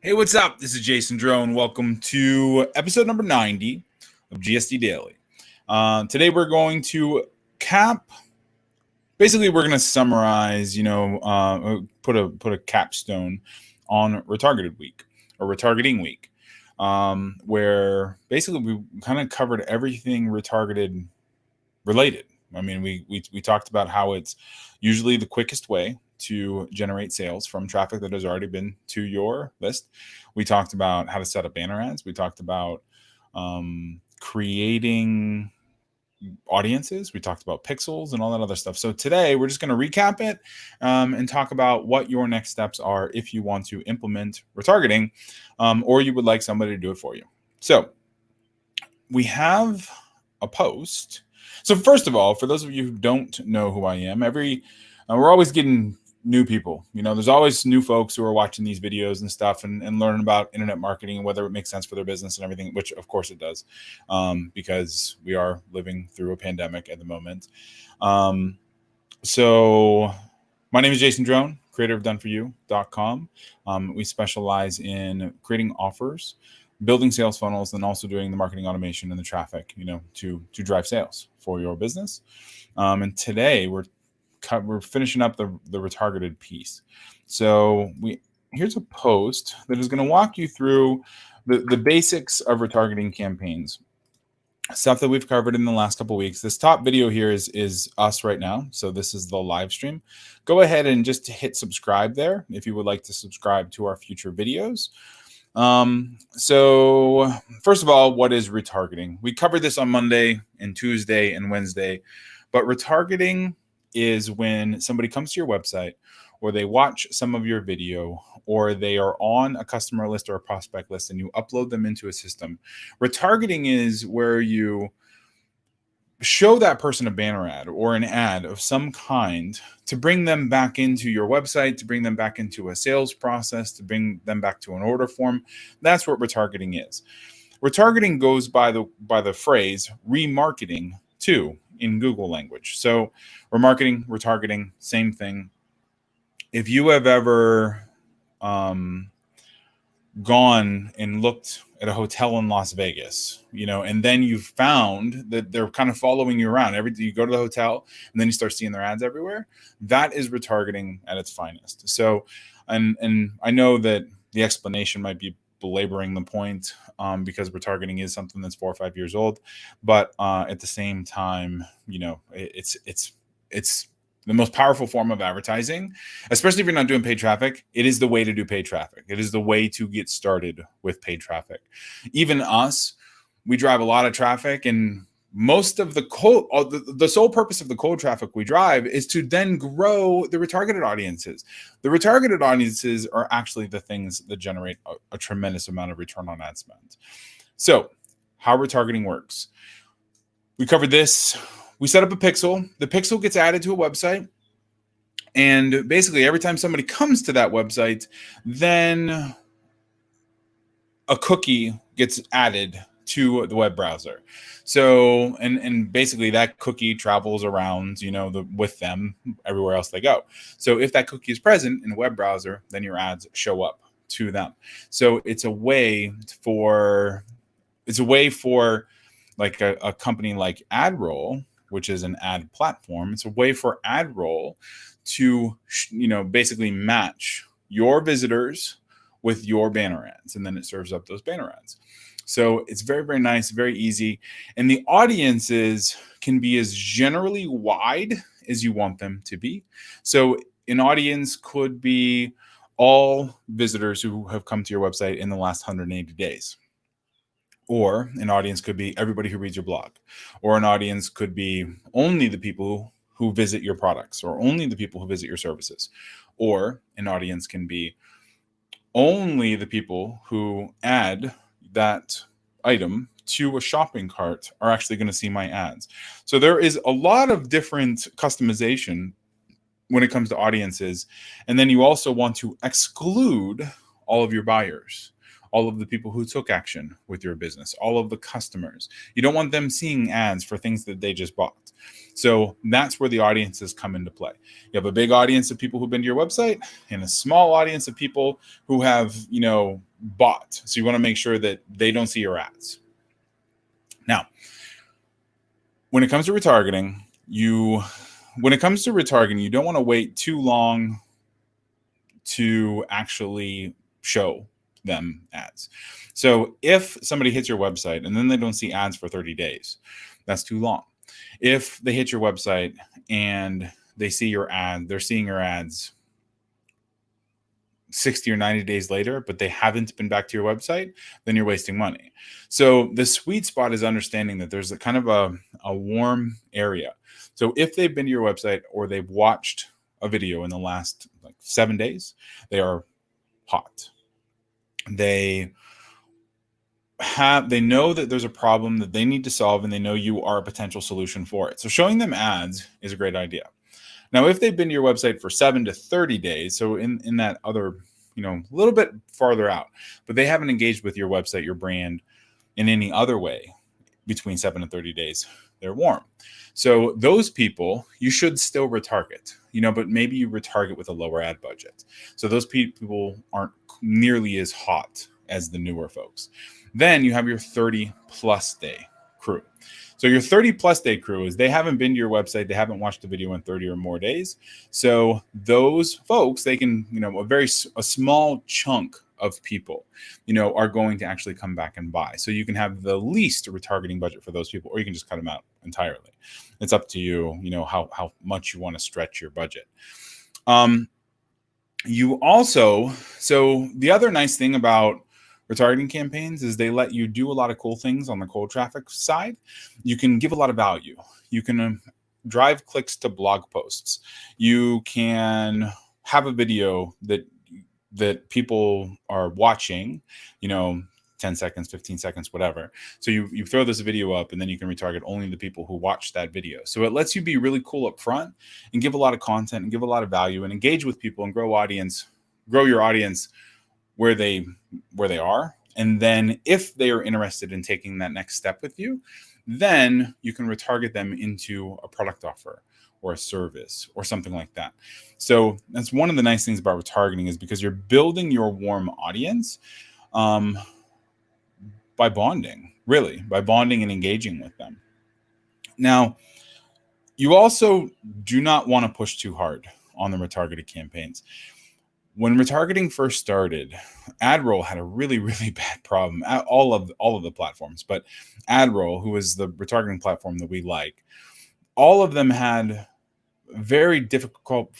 Hey, what's up? This is Jason Drone. Welcome to episode number 90 of GSDdaily. Today we're going to basically we're going to summarize, put a capstone on Retargeted Week or Retargeting Week, where basically we kind of covered everything retargeted related. I mean, we talked about how it's usually the quickest way to generate sales from traffic that has already been to your list. We talked about how to set up banner ads. We talked about creating audiences. We talked about pixels and all that other stuff. So today we're just going to recap it and talk about what your next steps are if you want to implement retargeting or you would like somebody to do it for you. So we have a post. So first of all, for those of you who don't know who I am, we're always getting new people. There's always new folks who are watching these videos and stuff and learning about internet marketing and whether it makes sense for their business and everything, which of course it does, because we are living through a pandemic at the moment. So my name is Jason Drone, creator of doneforyou.com. We specialize in creating offers, building sales funnels, and also doing the marketing automation and the traffic, to drive sales for your business. And today we're finishing up the retargeted piece. So here's a post that is going to walk you through the basics of retargeting campaigns, stuff that we've covered in the last couple of weeks. This top video here is us right now. So this is the live stream. Go ahead and just hit subscribe there if you would like to subscribe to our future videos. So first of all, what is retargeting? We covered this on Monday and Tuesday and Wednesday, but retargeting is when somebody comes to your website or they watch some of your video or they are on a customer list or a prospect list and you upload them into a system. Retargeting is where you show that person a banner ad or an ad of some kind to bring them back into your website, to bring them back into a sales process, to bring them back to an order form. That's what retargeting is. Retargeting goes by the phrase remarketing too in Google language. So remarketing, retargeting, same thing. If you have ever gone and looked at a hotel in Las Vegas, and then you found that they're kind of following you around. You go to the hotel and then you start seeing their ads everywhere. That is retargeting at its finest. So, and I know that the explanation might be belaboring the point because retargeting is something that's 4 or 5 years old, but at the same time, it's the most powerful form of advertising, especially if you're not doing paid traffic. It is the way to do paid traffic. It is the way to get started with paid traffic. Even us, we drive a lot of traffic, and most of the sole purpose of the cold traffic we drive is to then grow the retargeted audiences. The retargeted audiences are actually the things that generate a tremendous amount of return on ad spend. So how retargeting works. We covered this. We set up a pixel. The pixel gets added to a website. And basically every time somebody comes to that website, then a cookie gets added to the web browser. So, and basically that cookie travels around, with them everywhere else they go. So if that cookie is present in the web browser, then your ads show up to them. So it's a way for like a company like AdRoll, which is an ad platform. It's a way for AdRoll to, basically match your visitors with your banner ads, and then it serves up those banner ads. So it's very, very nice, very easy. And the audiences can be as generally wide as you want them to be. So an audience could be all visitors who have come to your website in the last 180 days. Or an audience could be everybody who reads your blog. Or an audience could be only the people who visit your products, or only the people who visit your services. Or an audience can be only the people who add that item to a shopping cart are actually going to see my ads. So there is a lot of different customization when it comes to audiences. And then you also want to exclude all of your buyers, all of the people who took action with your business, all of the customers. You don't want them seeing ads for things that they just bought. So that's where the audiences come into play. You have a big audience of people who've been to your website and a small audience of people who have, bought. So you want to make sure that they don't see your ads. Now, when it comes to retargeting, you don't want to wait too long to actually show them ads. So if somebody hits your website and then they don't see ads for 30 days, that's too long. If they hit your website and they see your ad, they're seeing your ads 60 or 90 days later, but they haven't been back to your website, then you're wasting money. So the sweet spot is understanding that there's a kind of a warm area. So if they've been to your website or they've watched a video in the last 7 days, they are hot. They know that there's a problem that they need to solve, and they know you are a potential solution for it. So showing them ads is a great idea. Now, if they've been to your website for 7 to 30 days, so in that other, a little bit farther out, but they haven't engaged with your website, your brand in any other way between 7 and 30 days, they're warm. So those people, you should still retarget, but maybe you retarget with a lower ad budget. So those people aren't nearly as hot as the newer folks. Then you have your 30 plus day crew. So your 30 plus day crew is they haven't been to your website, they haven't watched the video in 30 or more days. So those folks, they can, a small chunk of people, are going to actually come back and buy. So you can have the least retargeting budget for those people, or you can just cut them out entirely. It's up to you, how much you want to stretch your budget. So the other nice thing about retargeting campaigns is they let you do a lot of cool things on the cold traffic side. You can give a lot of value. You can drive clicks to blog posts. You can have a video that people are watching, 10 seconds, 15 seconds, whatever. So you throw this video up, and then you can retarget only the people who watch that video. So it lets you be really cool up front and give a lot of content and give a lot of value and engage with people and grow your audience where they are. And then if they are interested in taking that next step with you, then you can retarget them into a product offer or a service or something like that. So that's one of the nice things about retargeting, is because you're building your warm audience by bonding and engaging with them. Now, you also do not want to push too hard on the retargeted campaigns. When retargeting first started, AdRoll had a really, really bad problem. All of the platforms, but AdRoll, who is the retargeting platform that we like, all of them had not very difficult,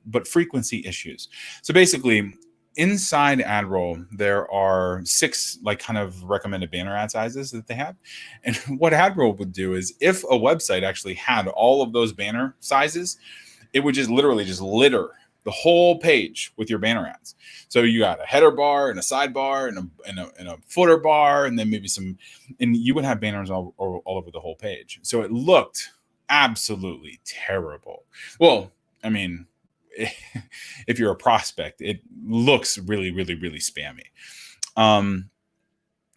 but frequency issues. So basically, inside AdRoll, there are 6 kind of recommended banner ad sizes that they have. And what AdRoll would do is, if a website actually had all of those banner sizes, it would just literally litter the whole page with your banner ads. So you got a header bar and a sidebar and a footer bar, and then maybe and you would have banners all over the whole page. So it looked absolutely terrible. Well, I mean, if you're a prospect, it looks really, really, really spammy.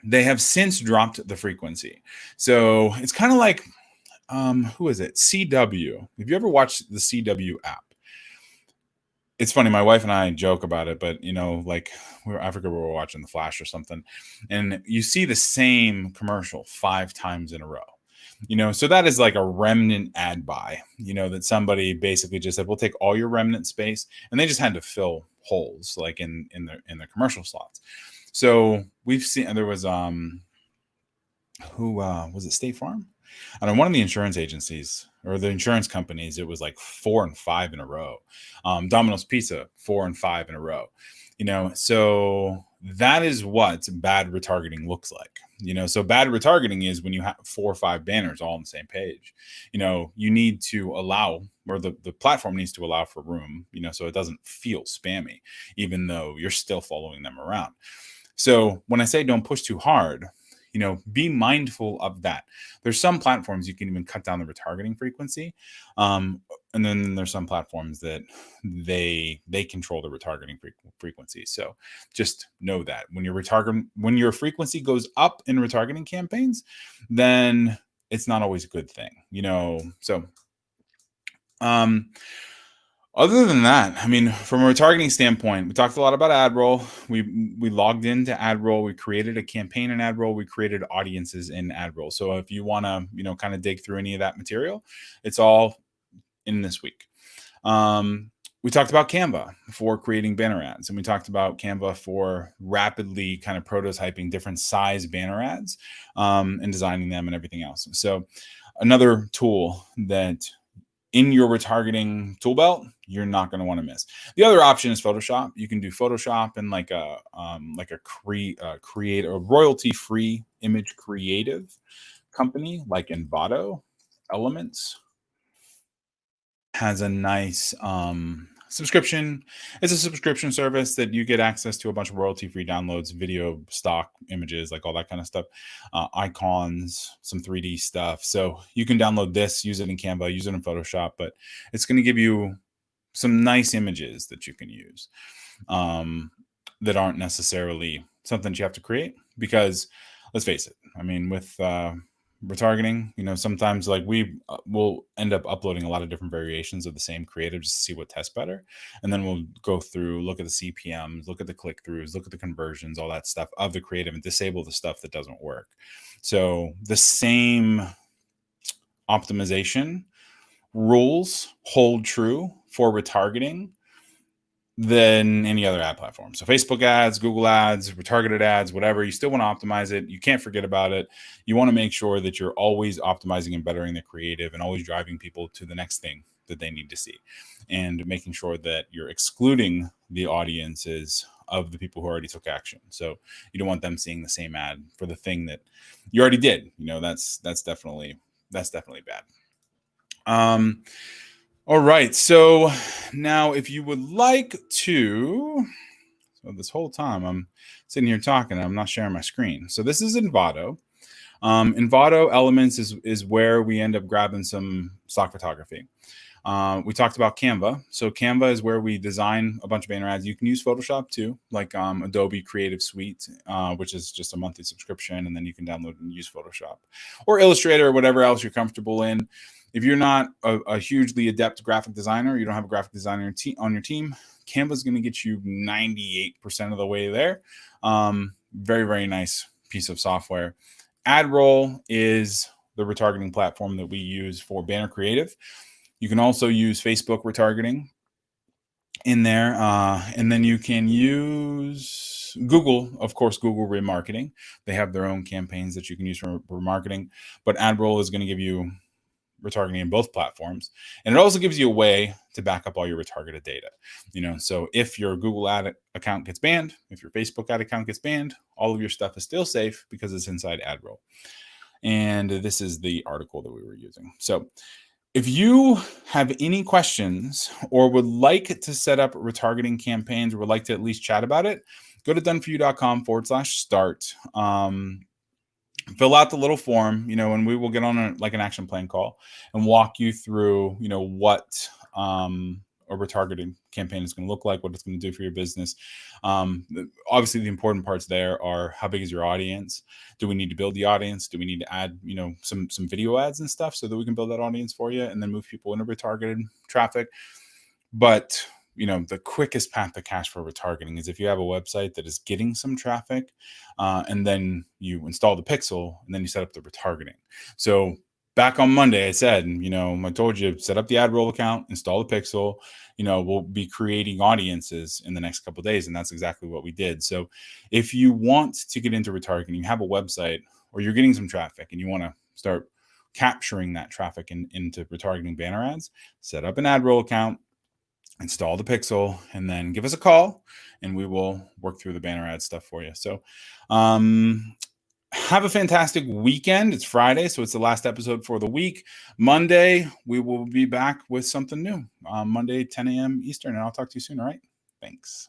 They have since dropped the frequency. So it's kind of like, who is it? CW. Have you ever watched the CW app? It's funny, my wife and I joke about it, but I forget we were watching The Flash or something, and you see the same commercial 5 times in a row. So that is like a remnant ad buy, that somebody basically just said, we'll take all your remnant space, and they just had to fill holes in the commercial slots. So we've seen, there was who was it, State Farm? I don't know, one of the insurance agencies or the insurance companies, it was like 4 and 5 in a row. Domino's Pizza, 4 and 5 in a row. So that is what bad retargeting looks like. So bad retargeting is when you have 4 or 5 banners all on the same page. You need to allow, or the platform needs to allow for room, so it doesn't feel spammy, even though you're still following them around. So when I say don't push too hard, be mindful of that. There's some platforms you can even cut down the retargeting frequency. And then there's some platforms that they control the retargeting frequency. So just know that when your frequency goes up in retargeting campaigns, then it's not always a good thing, So, um, other than that, I mean, from a retargeting standpoint, we talked a lot about ad roll. We logged into ad roll. We created a campaign in ad roll. We created audiences in ad roll. So if you want to, kind of dig through any of that material, it's all in this week. We talked about Canva for creating banner ads, and we talked about Canva for rapidly kind of prototyping different size banner ads, and designing them and everything else. So another tool that in your retargeting tool belt, you're not going to want to miss. The other option is Photoshop. You can do Photoshop and create a royalty-free image creative company like Envato. Elements has a nice subscription. It's a subscription service that you get access to a bunch of royalty-free downloads, video, stock images, like all that kind of stuff, icons, some 3D stuff. So you can download this, use it in Canva, use it in Photoshop, but it's going to give you some nice images that you can use, that aren't necessarily something you have to create, because let's face it, I mean, with retargeting, sometimes like we will end up uploading a lot of different variations of the same creative just to see what tests better, and then we'll go through, look at the CPMs, look at the click-throughs, look at the conversions, all that stuff of the creative, and disable the stuff that doesn't work. So the same optimization rules hold true for retargeting than any other ad platform. So Facebook ads, Google ads, retargeted ads, whatever, you still want to optimize it. You can't forget about it. You want to make sure that you're always optimizing and bettering the creative and always driving people to the next thing that they need to see, and making sure that you're excluding the audiences of the people who already took action. So you don't want them seeing the same ad for the thing that you already did. That's definitely bad. All right. So now if you would like to, so this whole time I'm sitting here talking, I'm not sharing my screen. So this is Envato. Envato Elements is where we end up grabbing some stock photography. We talked about Canva. So Canva is where we design a bunch of banner ads. You can use Photoshop too, like Adobe Creative Suite, which is just a monthly subscription, and then you can download and use Photoshop or Illustrator or whatever else you're comfortable in. If you're not a hugely adept graphic designer, you don't have a graphic designer on your team, Canva is going to get you 98% of the way there. Very, very nice piece of software. AdRoll is the retargeting platform that we use for banner creative. You can also use Facebook retargeting in there. And then you can use Google, of course, Google remarketing. They have their own campaigns that you can use for remarketing, but AdRoll is going to give you retargeting in both platforms. And it also gives you a way to back up all your retargeted data. So if your Google ad account gets banned, if your Facebook ad account gets banned, all of your stuff is still safe because it's inside AdRoll. And this is the article that we were using. So if you have any questions or would like to set up retargeting campaigns or would like to at least chat about it, go to doneforyou.com/start. Fill out the little form, and we will get on an action plan call and walk you through, what a retargeting campaign is going to look like, what it's going to do for your business. Obviously, the important parts there are how big is your audience? Do we need to build the audience? Do we need to add, some video ads and stuff so that we can build that audience for you and then move people into retargeted traffic? But the quickest path to cash for retargeting is if you have a website that is getting some traffic, and then you install the pixel and then you set up the retargeting. So back on Monday, I said, I told you, set up the AdRoll account, install the pixel, we'll be creating audiences in the next couple of days. And that's exactly what we did. So if you want to get into retargeting, you have a website or you're getting some traffic and you want to start capturing that traffic into retargeting banner ads, set up an AdRoll account, install the pixel, and then give us a call and we will work through the banner ad stuff for you. So have a fantastic weekend. It's Friday, so it's the last episode for the week. Monday, we will be back with something new. Monday, 10 a.m. Eastern, and I'll talk to you soon. All right. Thanks.